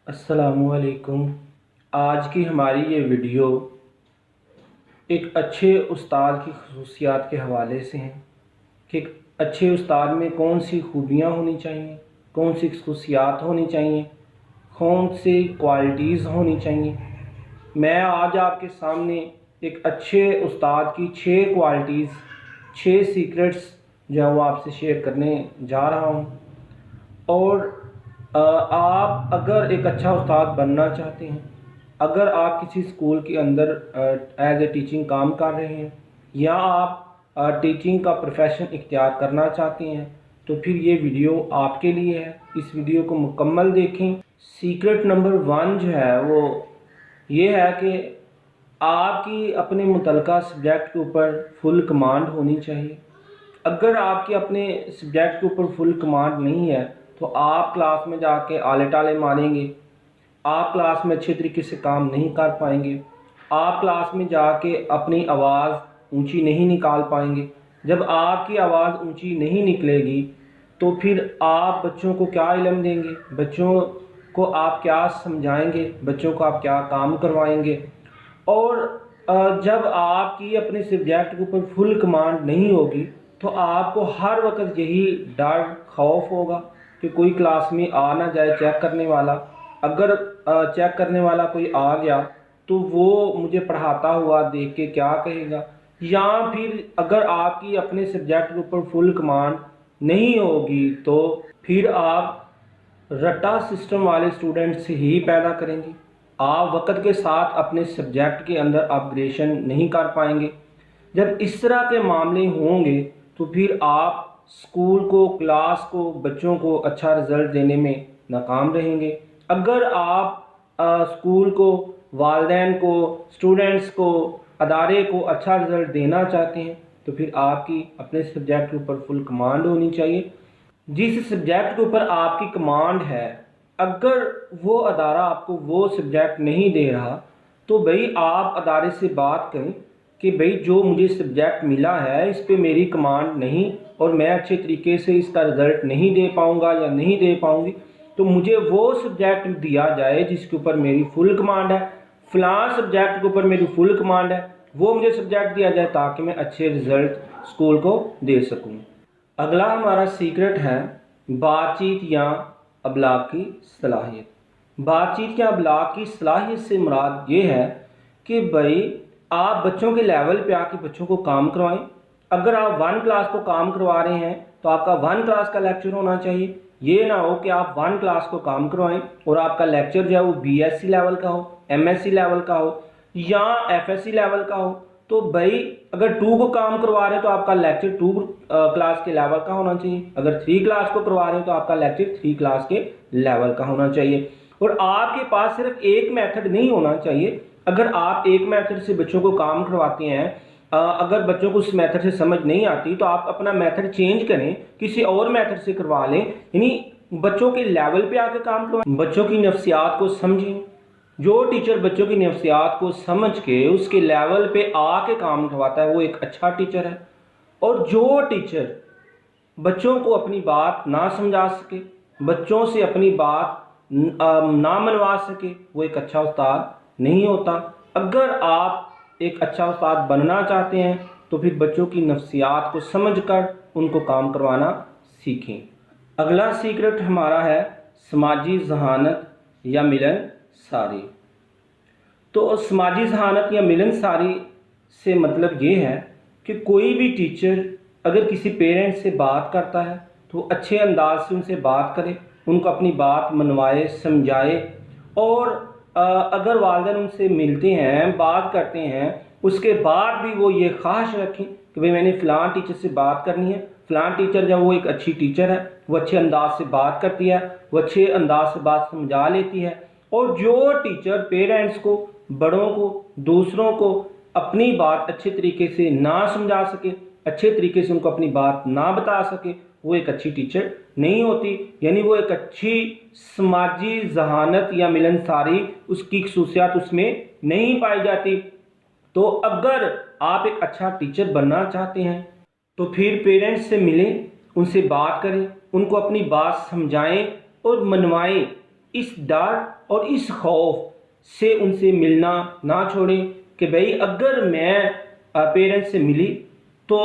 السلام علیکم۔ آج کی ہماری یہ ویڈیو ایک اچھے استاد کی خصوصیات کے حوالے سے ہیں کہ ایک اچھے استاد میں کون سی خوبیاں ہونی چاہیے، کون سی خصوصیات ہونی چاہیے، کون سی کوالٹیز ہونی چاہیے۔ میں آج آپ کے سامنے ایک اچھے استاد کی 6 کوالٹیز، 6 سیکرٹس جو ہیں وہ آپ سے شیئر کرنے جا رہا ہوں۔ اور آپ اگر ایک اچھا استاد بننا چاہتے ہیں، اگر آپ کسی اسکول کے اندر ایز اے ٹیچنگ کام کر رہے ہیں، یا آپ ٹیچنگ کا پروفیشن اختیار کرنا چاہتے ہیں، تو پھر یہ ویڈیو آپ کے لیے ہے۔ اس ویڈیو کو مکمل دیکھیں۔ سیکرٹ نمبر 1 جو ہے وہ یہ ہے کہ آپ کی اپنے متعلقہ سبجیکٹ کے اوپر فل کمانڈ ہونی چاہیے۔ اگر آپ کی اپنے سبجیکٹ کے اوپر فل کمانڈ نہیں ہے تو آپ کلاس میں جا کے آلے ٹالے ماریں گے، آپ کلاس میں اچھے طریقے سے کام نہیں کر پائیں گے، آپ کلاس میں جا کے اپنی آواز اونچی نہیں نکال پائیں گے۔ جب آپ کی آواز اونچی نہیں نکلے گی تو پھر آپ بچوں کو کیا علم دیں گے، بچوں کو آپ کیا سمجھائیں گے، بچوں کو آپ کیا کام کروائیں گے۔ اور جب آپ کی اپنے سبجیکٹ کے اوپر فل کمانڈ نہیں ہوگی تو آپ کو ہر وقت یہی ڈر خوف ہوگا کہ کوئی کلاس میں آ نہ جائے چیک کرنے والا۔ اگر چیک کرنے والا کوئی آ گیا تو وہ مجھے پڑھاتا ہوا دیکھ کے کیا کہے گا۔ یا پھر اگر آپ کی اپنے سبجیکٹ کے اوپر فل کمانڈ نہیں ہوگی تو پھر آپ رٹا سسٹم والے اسٹوڈنٹ سے ہی پیدا کریں گے۔ آپ وقت کے ساتھ اپنے سبجیکٹ کے اندر اپگریشن نہیں کر پائیں گے۔ جب اس طرح کے معاملے ہوں گے تو پھر آپ اسکول کو، کلاس کو، بچوں کو اچھا رزلٹ دینے میں ناکام رہیں گے۔ اگر آپ اسکول کو، والدین کو، اسٹوڈنٹس کو، ادارے کو اچھا رزلٹ دینا چاہتے ہیں تو پھر آپ کی اپنے سبجیکٹ کے اوپر فل کمانڈ ہونی چاہیے۔ جس سبجیکٹ کے اوپر آپ کی کمانڈ ہے، اگر وہ ادارہ آپ کو وہ سبجیکٹ نہیں دے رہا تو بھئی آپ ادارے سے بات کریں کہ بھئی جو مجھے سبجیکٹ ملا ہے اس پہ میری کمانڈ نہیں اور میں اچھے طریقے سے اس کا رزلٹ نہیں دے پاؤں گا یا نہیں دے پاؤں گی، تو مجھے وہ سبجیکٹ دیا جائے جس کے اوپر میری فل کمانڈ ہے، فلاں سبجیکٹ کے اوپر میری فل کمانڈ ہے، وہ مجھے سبجیکٹ دیا جائے تاکہ میں اچھے رزلٹ اسکول کو دے سکوں۔ اگلا ہمارا سیکرٹ ہے بات چیت یا ابلاغ کی صلاحیت۔ بات چیت یا ابلاغ کی صلاحیت سے مراد یہ ہے کہ بھائی آپ بچوں کے لیول پہ آ کے بچوں کو کام کروائیں۔ اگر آپ 1 کلاس کو کام کروا رہے ہیں تو آپ کا 1 کلاس کا لیکچر ہونا چاہیے۔ یہ نہ ہو کہ آپ 1 کلاس کو کام کروائیں اور آپ کا لیکچر جو ہے وہ BSc لیول کا ہو، MSc لیول کا ہو یا FSc لیول کا ہو۔ تو بھائی اگر 2 کو کام کروا رہے ہیں تو آپ کا لیکچر 2 کلاس کے لیول کا ہونا چاہیے۔ اگر 3 کلاس کو کروا رہے ہیں تو آپ کا لیکچر 3 کلاس کے لیول کا ہونا چاہیے۔ اور آپ کے پاس صرف ایک میتھڈ نہیں ہونا چاہیے۔ اگر آپ ایک میتھڈ سے بچوں کو کام کرواتے ہیں، اگر بچوں کو اس میتھڈ سے سمجھ نہیں آتی تو آپ اپنا میتھڈ چینج کریں، کسی اور میتھڈ سے کروا لیں، یعنی بچوں کے لیول پہ آ کے کام کروائیں، بچوں کی نفسیات کو سمجھیں۔ جو ٹیچر بچوں کی نفسیات کو سمجھ کے اس کے لیول پہ آ کے کام کرواتا ہے وہ ایک اچھا ٹیچر ہے۔ اور جو ٹیچر بچوں کو اپنی بات نہ سمجھا سکے، بچوں سے اپنی بات نہ منوا سکے، وہ ایک اچھا استاد نہیں ہوتا۔ اگر آپ ایک اچھا استاد بننا چاہتے ہیں تو پھر بچوں کی نفسیات کو سمجھ کر ان کو کام کروانا سیکھیں۔ اگلا سیکرٹ ہمارا ہے سماجی ذہانت یا ملن ساری۔ تو سماجی ذہانت یا ملن ساری سے مطلب یہ ہے کہ کوئی بھی ٹیچر اگر کسی پیرنٹ سے بات کرتا ہے تو اچھے انداز سے ان سے بات کرے، ان کو اپنی بات منوائے، سمجھائے۔ اور اگر والدین ان سے ملتے ہیں، بات کرتے ہیں، اس کے بعد بھی وہ یہ خواہش رکھیں کہ بھئی میں نے فلاں ٹیچر سے بات کرنی ہے، فلاں ٹیچر جب وہ ایک اچھی ٹیچر ہے، وہ اچھے انداز سے بات کرتی ہے، وہ اچھے انداز سے بات سمجھا لیتی ہے۔ اور جو ٹیچر پیرنٹس کو، بڑوں کو، دوسروں کو اپنی بات اچھے طریقے سے نہ سمجھا سکے، اچھے طریقے سے ان کو اپنی بات نہ بتا سکے، وہ ایک اچھی ٹیچر نہیں ہوتی، یعنی وہ ایک اچھی سماجی ذہانت یا ملنساری اس کی خصوصیات اس میں نہیں پائی جاتی۔ تو اگر آپ ایک اچھا ٹیچر بننا چاہتے ہیں تو پھر پیرنٹس سے ملیں، ان سے بات کریں، ان کو اپنی بات سمجھائیں اور منوائیں۔ اس ڈر اور اس خوف سے ان سے ملنا نہ چھوڑیں کہ بھئی اگر میں پیرنٹس سے ملی تو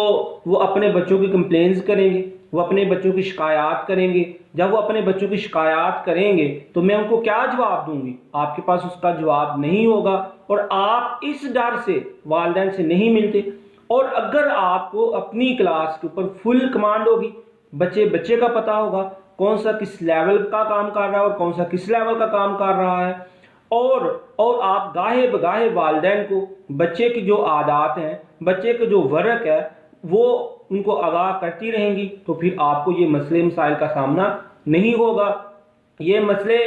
وہ اپنے بچوں کی کمپلینز کریں گے، وہ اپنے بچوں کی شکایات کریں گے۔ جب وہ اپنے بچوں کی شکایات کریں گے تو میں ان کو کیا جواب دوں گی؟ آپ کے پاس اس کا جواب نہیں ہوگا، اور آپ اس ڈر سے والدین سے نہیں ملتے۔ اور اگر آپ کو اپنی کلاس کے اوپر فل کمانڈ ہوگی، بچے کا پتہ ہوگا کون سا کس لیول کا کام کر رہا ہے اور کون سا کس لیول کا کام کر رہا ہے، اور آپ گاہے بگاہے والدین کو بچے کی جو عادات ہیں، بچے کا جو ورک ہے، وہ ان کو آگاہ کرتی رہیں گی، تو پھر آپ کو یہ مسئلے مسائل کا سامنا نہیں ہوگا۔ یہ مسئلے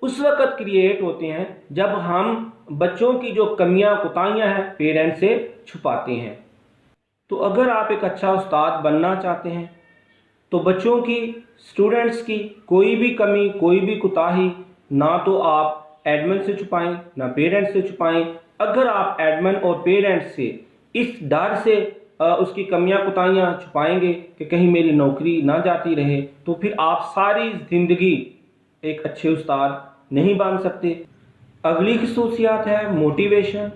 اس وقت کریٹ ہوتے ہیں جب ہم بچوں کی جو کمیاں کوتاہیاں ہیں پیرنٹ سے چھپاتے ہیں۔ تو اگر آپ ایک اچھا استاد بننا چاہتے ہیں تو بچوں کی، اسٹوڈنٹس کی کوئی بھی کمی، کوئی بھی کوتاہی نہ تو آپ ایڈمن سے چھپائیں نہ پیرنٹ سے چھپائیں۔ اگر آپ ایڈمن اور پیرنٹ سے اس ڈر سے اس کی کمیاں کوتاہیاں چھپائیں گے کہ کہیں میری نوکری نہ جاتی رہے، تو پھر آپ ساری زندگی ایک اچھے استاد نہیں بن سکتے۔ اگلی خصوصیات ہے موٹیویشن۔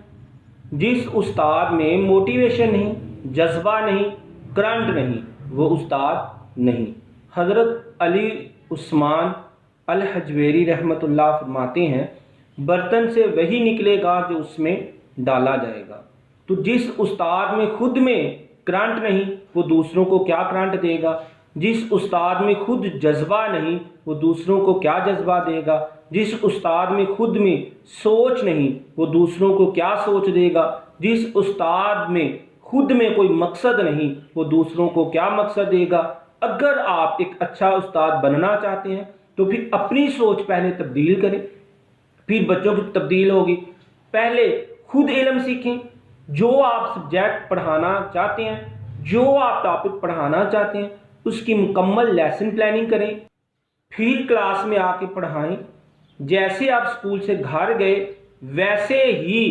جس استاد میں موٹیویشن نہیں، جذبہ نہیں، کرنٹ نہیں، وہ استاد نہیں۔ حضرت علی عثمان الحجویری رحمۃ اللہ فرماتے ہیں، برتن سے وہی نکلے گا جو اس میں ڈالا جائے گا۔ تو جس استاد میں خود میں کرنٹ نہیں، وہ دوسروں کو کیا کرنٹ دے گا؟ جس استاد میں خود جذبہ نہیں، وہ دوسروں کو کیا جذبہ دے گا؟ جس استاد میں خود میں سوچ نہیں، وہ دوسروں کو کیا سوچ دے گا؟ جس استاد میں خود میں کوئی مقصد نہیں، وہ دوسروں کو کیا مقصد دے گا؟ اگر آپ ایک اچھا استاد بننا چاہتے ہیں تو پھر اپنی سوچ پہلے تبدیل کریں، پھر بچوں کی تبدیل ہوگی۔ پہلے خود علم سیکھیں، جو آپ سبجیکٹ پڑھانا چاہتے ہیں، جو آپ ٹاپک پڑھانا چاہتے ہیں، اس کی مکمل لیسن پلاننگ کریں، پھر کلاس میں آ کے پڑھائیں۔ جیسے آپ اسکول سے گھر گئے ویسے ہی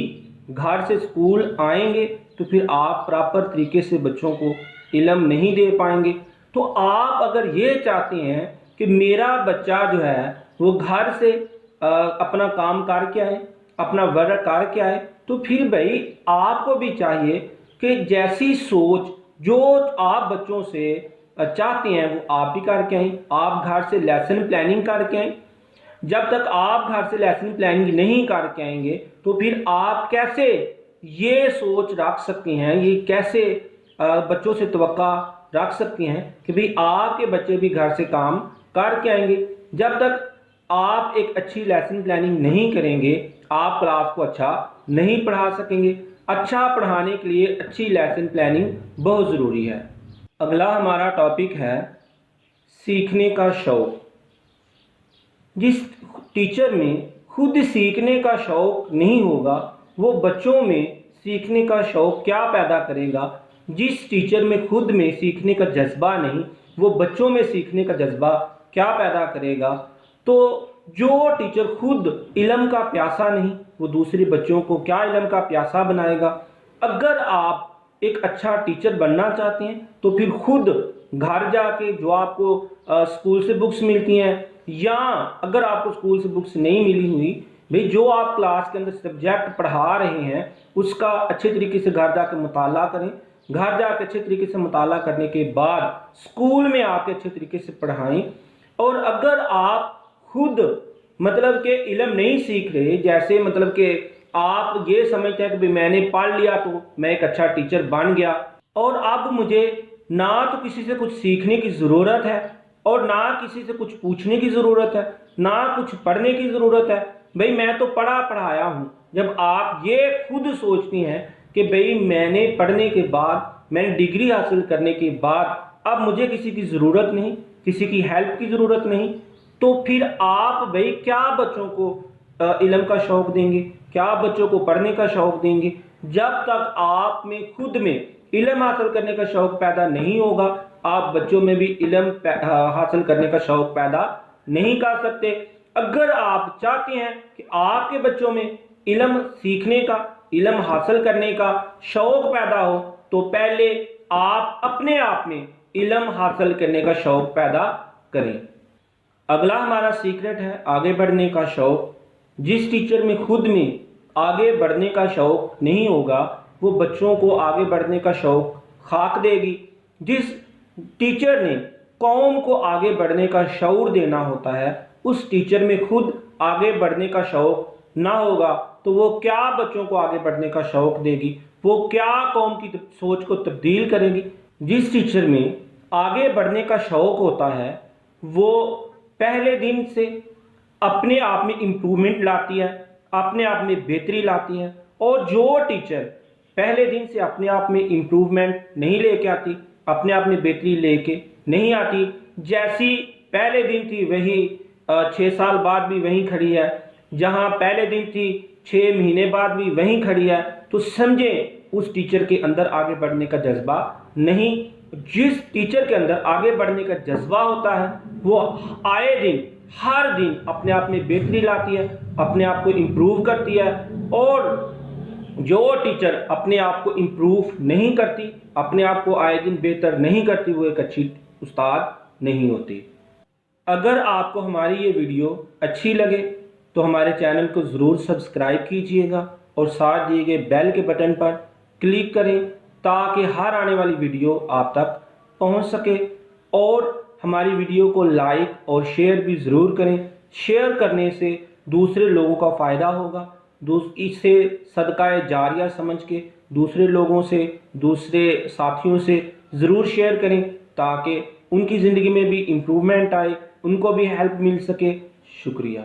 گھر سے اسکول آئیں گے، تو پھر آپ پراپر طریقے سے بچوں کو علم نہیں دے پائیں گے۔ تو آپ اگر یہ چاہتے ہیں کہ میرا بچہ جو ہے وہ گھر سے اپنا کام کر کے آئے، اپنا ورک کر کے آئے، تو پھر بھائی آپ کو بھی چاہیے کہ جیسی سوچ جو آپ بچوں سے چاہتے ہیں وہ آپ بھی کر کے آئیں۔ آپ گھر سے لیسن پلاننگ کر کے آئیں۔ جب تک آپ گھر سے لیسن پلاننگ نہیں کر کے آئیں گے تو پھر آپ کیسے یہ سوچ رکھ سکتے ہیں، یہ کیسے بچوں سے توقع رکھ سکتے ہیں کہ بھئی آپ کے بچے بھی گھر سے کام کر کے آئیں گے؟ جب تک آپ ایک اچھی لیسن پلاننگ نہیں کریں گے، آپ کلاس کو اچھا نہیں پڑھا سکیں گے۔ اچھا پڑھانے کے لیے اچھی لیسن پلاننگ بہت ضروری ہے۔ اگلا ہمارا ٹاپک ہے سیکھنے کا شوق۔ جس ٹیچر میں خود سیکھنے کا شوق نہیں ہوگا، وہ بچوں میں سیکھنے کا شوق کیا پیدا کرے گا؟ جس ٹیچر میں خود میں سیکھنے کا جذبہ نہیں، وہ بچوں میں سیکھنے کا جذبہ کیا پیدا کرے گا؟ تو جو ٹیچر خود علم کا پیاسا نہیں، وہ دوسرے بچوں کو کیا علم کا پیاسا بنائے گا؟ اگر آپ ایک اچھا ٹیچر بننا چاہتے ہیں تو پھر خود گھر جا کے جو آپ کو اسکول سے بکس ملتی ہیں، یا اگر آپ کو اسکول سے بکس نہیں ملی ہوئی، بھئی جو آپ کلاس کے اندر سبجیکٹ پڑھا رہے ہیں اس کا اچھے طریقے سے گھر جا کے مطالعہ کریں۔ گھر جا کے اچھے طریقے سے مطالعہ کرنے کے بعد اسکول میں آ کے اچھے طریقے سے پڑھائیں۔ اور اگر آپ خود مطلب کہ علم نہیں سیکھ رہے، جیسے مطلب کہ آپ یہ سمجھتے ہیں کہ میں نے پڑھ لیا تو میں ایک اچھا ٹیچر بن گیا، اور اب مجھے نہ تو کسی سے کچھ سیکھنے کی ضرورت ہے اور نہ کسی سے کچھ پوچھنے کی ضرورت ہے، نہ کچھ پڑھنے کی ضرورت ہے، بھئی میں تو پڑھایا ہوں۔ جب آپ یہ خود سوچتی ہیں کہ بھئی میں نے پڑھنے کے بعد، میں نے ڈگری حاصل کرنے کے بعد اب مجھے کسی کی ضرورت نہیں، کسی کی ہیلپ کی ضرورت نہیں، تو پھر آپ بھئی کیا بچوں کو علم کا شوق دیں گے؟ کیا بچوں کو پڑھنے کا شوق دیں گے؟ جب تک آپ میں خود میں علم حاصل کرنے کا شوق پیدا نہیں ہوگا، آپ بچوں میں بھی علم حاصل کرنے کا شوق پیدا نہیں کر سکتے۔ اگر آپ چاہتے ہیں کہ آپ کے بچوں میں علم سیکھنے کا، علم حاصل کرنے کا شوق پیدا ہو، تو پہلے آپ اپنے آپ میں علم حاصل کرنے کا شوق پیدا کریں۔ اگلا ہمارا سیکرٹ ہے آگے بڑھنے کا شوق۔ جس ٹیچر میں خود میں آگے بڑھنے کا شوق نہیں ہوگا وہ بچوں کو آگے بڑھنے کا شوق خاک دے گی۔ جس ٹیچر نے قوم کو آگے بڑھنے کا شعور دینا ہوتا ہے اس ٹیچر میں خود آگے بڑھنے کا شوق نہ ہوگا تو وہ کیا بچوں کو آگے بڑھنے کا شوق دے گی، وہ کیا قوم کی سوچ کو تبدیل کرے گی۔ جس ٹیچر میں آگے بڑھنے کا شوق ہوتا ہے وہ پہلے دن سے اپنے آپ میں امپرومنٹ لاتی ہے، اپنے آپ میں بہتری لاتی ہے، اور جو ٹیچر پہلے دن سے اپنے آپ میں امپرومنٹ نہیں لے کے آتی، اپنے آپ میں بہتری لے کے نہیں آتی، جیسی پہلے دن تھی وہی 6 سال بعد بھی وہیں کھڑی ہے، جہاں پہلے دن تھی 6 مہینے بعد بھی وہیں کھڑی ہے، تو سمجھیں اس ٹیچر کے اندر آگے بڑھنے کا جذبہ نہیں۔ جس ٹیچر کے اندر آگے بڑھنے کا جذبہ ہوتا ہے وہ آئے دن ہر دن اپنے آپ میں بہتری لاتی ہے، اپنے آپ کو امپروو کرتی ہے، اور جو ٹیچر اپنے آپ کو امپروو نہیں کرتی، اپنے آپ کو آئے دن بہتر نہیں کرتی، وہ ایک اچھی استاد نہیں ہوتی۔ اگر آپ کو ہماری یہ ویڈیو اچھی لگے تو ہمارے چینل کو ضرور سبسکرائب کیجئے گا اور ساتھ دیے گئے بیل کے بٹن پر کلک کریں تاکہ ہر آنے والی ویڈیو آپ تک پہنچ سکے، اور ہماری ویڈیو کو لائک اور شیئر بھی ضرور کریں۔ شیئر کرنے سے دوسرے لوگوں کا فائدہ ہوگا، اس سے صدقہ جاریہ سمجھ کے دوسرے لوگوں سے، دوسرے ساتھیوں سے ضرور شیئر کریں تاکہ ان کی زندگی میں بھی امپرومنٹ آئے، ان کو بھی ہیلپ مل سکے۔ شکریہ۔